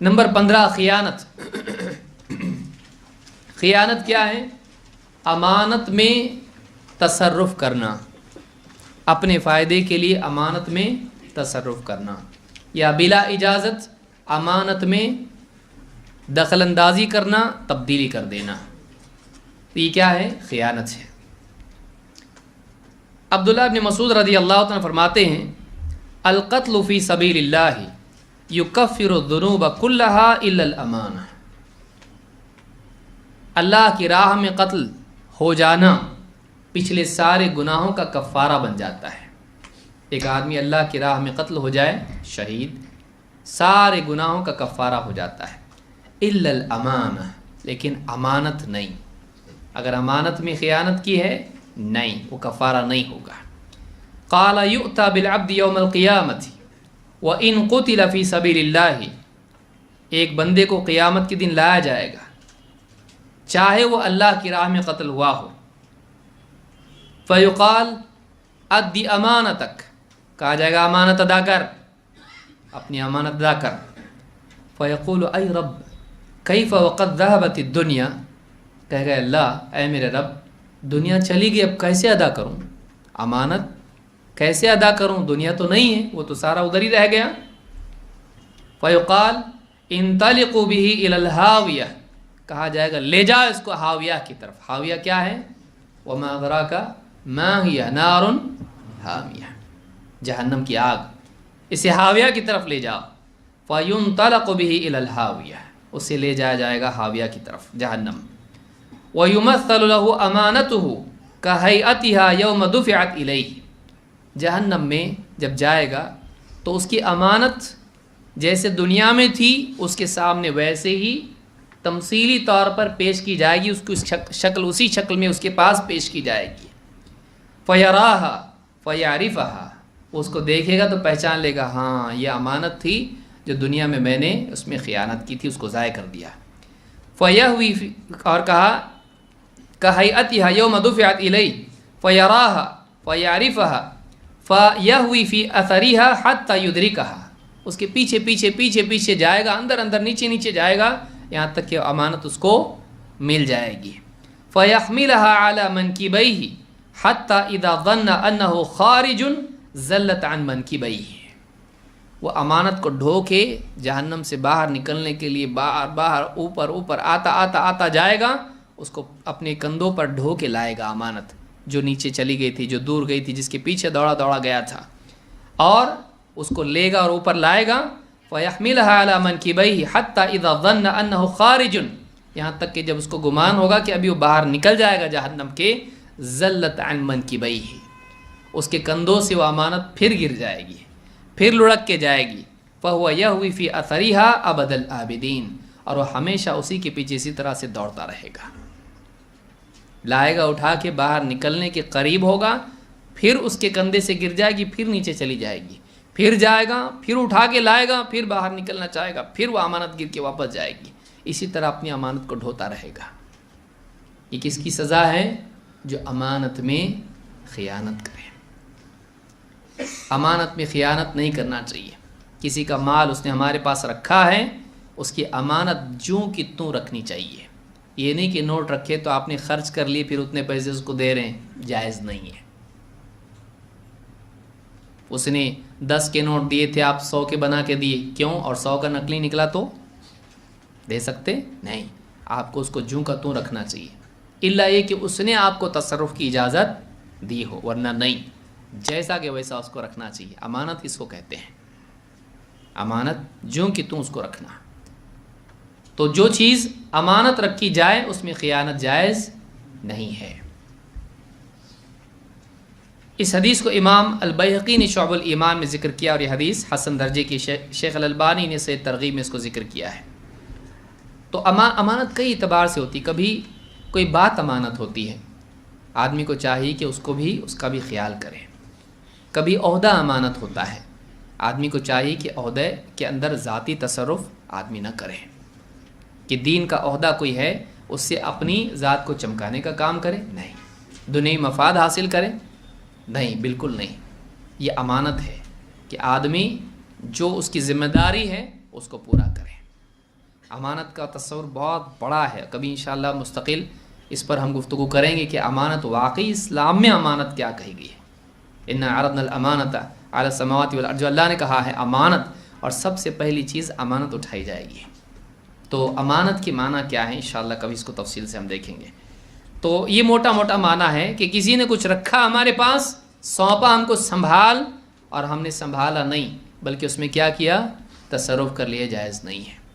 Number 15 خیانت۔ خیانت کیا ہے؟ امانت میں تصرف کرنا، اپنے فائدے کے لیے امانت میں تصرف کرنا، یا بلا اجازت امانت میں دخل اندازی کرنا، تبدیلی کر دینا، تو یہ کیا ہے؟ خیانت ہے۔ عبداللہ ابن مسعود رضی اللہ عنہ فرماتے ہیں القتل فی سبیل اللہ یکفر الذنوب کلہا الا الامانہ، اللہ کی راہ میں قتل ہو جانا پچھلے سارے گناہوں کا کفارہ بن جاتا ہے۔ ایک آدمی اللہ کی راہ میں قتل ہو جائے، شہید، سارے گناہوں کا کفارہ ہو جاتا ہے، الا الامانہ، لیکن امانت نہیں۔ اگر امانت میں خیانت کی ہے، نہیں، وہ کفارہ نہیں ہوگا۔ قال یؤتی بالعبد یوم القیامۃ وان قتل فی سبیل اللہ، ایک بندے کو قیامت کے دن لایا جائے گا چاہے وہ اللہ کی راہ میں قتل ہوا ہو، فیقال ادی امانتک، کہا جائے گا امانت ادا کر، اپنی امانت ادا کر، فیقول ای رب کیف وقد ذهبت الدنیا، کہے گا اللہ اے میرے رب دنیا چلی گئی، اب کیسے ادا کروں امانت، کیسے ادا کروں، دنیا تو نہیں ہے، وہ تو سارا ادھر ہی رہ گیا۔ فیقال انطلقوا به الى الہاویہ، کہا جائے گا لے جاؤ اس کو ہاویہ کی طرف۔ ہاویہ کیا ہے؟ وما ادراک ما ہی نار حامیہ، جہنم کی آگ، اسے ہاویہ کی طرف لے جاؤ۔ فینطلق به الى الہاویہ، اسے لے جایا جائے گا ہاویہ کی طرف، جہنم۔ وَيُمَثَّلُ لَهُ أَمَانَتُهُ كَهَيْئَتِهَا يَوْمَ دُفِعَتْ إِلَيْهِ، جہنم میں جب جائے گا تو اس کی امانت جیسے دنیا میں تھی اس کے سامنے ویسے ہی تمثیلی طور پر پیش کی جائے گی، اس کو شکل اسی شکل میں اس کے پاس پیش کی جائے گی۔ فَيَرَاهَا فَيَعْرِفَهَا، وہ اس کو دیکھے گا تو پہچان لے گا، ہاں یہ امانت تھی جو دنیا میں میں نے اس میں خیانت کی تھی، اس کو ضائع کر دیا۔ فَيَهْوِي، اور کہا كَهَيْئَتِهَا يَوْمَ دُفِعَتْ إِلَيْهِ فَيَرَاهَا فَيَعْرِفَهَا فَيَهْوِي فِي أَثَرِهَا حَتَّى يُدْرِكَهَا، اس کے پیچھے پیچھے پیچھے پیچھے جائے گا، اندر اندر نیچے نیچے جائے گا، یہاں تک کہ امانت اس کو مل جائے گی۔ فَيَحْمِلَهَا عَلَى مَنْكِبَيْهِ حَتَّى إِذَا ظَنَّ أَنَّهُ خَارِجٌ زَلَّتْ عَنْ مَنْكِبَيْهِ، وہ امانت کو ڈھو کے جہنم سے باہر نکلنے کے لیے باہر باہر اوپر اوپر آتا آتا آتا جائے گا، اس کو اپنے کندھوں پر ڈھو کے لائے گا امانت جو نیچے چلی گئی تھی، جو دور گئی تھی، جس کے پیچھے دوڑا دوڑا گیا تھا، اور اس کو لے گا اور اوپر لائے گا۔ فَيَحْمِلَهَا عَلَى مَنْكِبَيْهِ حَتَّى إِذَا ظَنَّ أَنَّهُ خَارِجٌ، یہاں تک کہ جب اس کو گمان ہوگا کہ ابھی وہ باہر نکل جائے گا جہنم کے، زَلَّتْ عَنْ مَنْكِبَيْهِ، اس کے کندھوں سے وہ امانت پھر گر جائے گی، پھر لڑک کے جائے گی۔ فَهُوَ يَهْوِي فِي أَثَرِهَا أَبَدَ الْآبِدِينَ، اور وہ ہمیشہ اسی کے پیچھے اسی طرح سے دوڑتا رہے گا، لائے گا اٹھا کے باہر نکلنے کے قریب ہوگا، پھر اس کے کندھے سے گر جائے گی، پھر نیچے چلی جائے گی، پھر جائے گا، پھر اٹھا کے لائے گا، پھر باہر نکلنا چاہے گا، پھر وہ امانت گر کے واپس جائے گی، اسی طرح اپنی امانت کو ڈھوتا رہے گا۔ یہ کس کی سزا ہے؟ جو امانت میں خیانت کرے۔ امانت میں خیانت نہیں کرنا چاہیے۔ کسی کا مال اس نے ہمارے پاس رکھا ہے، اس کی امانت جوں کی توں رکھنی چاہیے۔ یہ نہیں کہ نوٹ رکھے تو آپ نے خرچ کر لیے پھر اتنے پیسے اس کو دے رہے ہیں، جائز نہیں ہے۔ اس نے 10 کے نوٹ دیے تھے، آپ 100 کے بنا کے دیے، کیوں؟ اور 100 کا نقلی نکلا تو دے سکتے نہیں، آپ کو اس کو جوں کا توں رکھنا چاہیے، الا یہ کہ اس نے آپ کو تصرف کی اجازت دی ہو، ورنہ نہیں، جیسا کہ ویسا اس کو رکھنا چاہیے۔ امانت اس کو کہتے ہیں، امانت جوں کی توں اس کو رکھنا۔ تو جو چیز امانت رکھی جائے اس میں خیانت جائز نہیں ہے۔ اس حدیث کو امام البیہقی نے شعب الایمان میں ذکر کیا، اور یہ حدیث حسن درجے کی شیخ الالبانی نے صحیح ترغیب میں اس کو ذکر کیا ہے۔ تو امانت کئی اعتبار سے ہوتی، کبھی کوئی بات امانت ہوتی ہے، آدمی کو چاہیے کہ اس کو بھی اس کا بھی خیال کرے۔ کبھی عہدہ امانت ہوتا ہے، آدمی کو چاہیے کہ عہدے کے اندر ذاتی تصرف آدمی نہ کرے، کہ دین کا عہدہ کوئی ہے اس سے اپنی ذات کو چمکانے کا کام کرے، نہیں، دنیائی مفاد حاصل کرے، نہیں، بالکل نہیں۔ یہ امانت ہے کہ آدمی جو اس کی ذمہ داری ہے اس کو پورا کرے۔ امانت کا تصور بہت بڑا ہے، کبھی انشاءاللہ مستقل اس پر ہم گفتگو کریں گے کہ امانت واقعی اسلام میں امانت کیا کہی گئی ہے۔ اِنَّا عَرَضْنَا الْأَمَانَةَ عَلَى السَّمَاوَاتِ وَالْأَرْضِ، جو اللہ نے کہا ہے امانت، اور سب سے پہلی چیز امانت اٹھائی جائے گی۔ تو امانت کی معنی کیا ہے انشاءاللہ کبھی اس کو تفصیل سے ہم دیکھیں گے۔ تو یہ موٹا موٹا معنی ہے کہ کسی نے کچھ رکھا ہمارے پاس، سونپا ہم کو سنبھال، اور ہم نے سنبھالا نہیں بلکہ اس میں کیا کیا، تصرف کر لیا، جائز نہیں ہے۔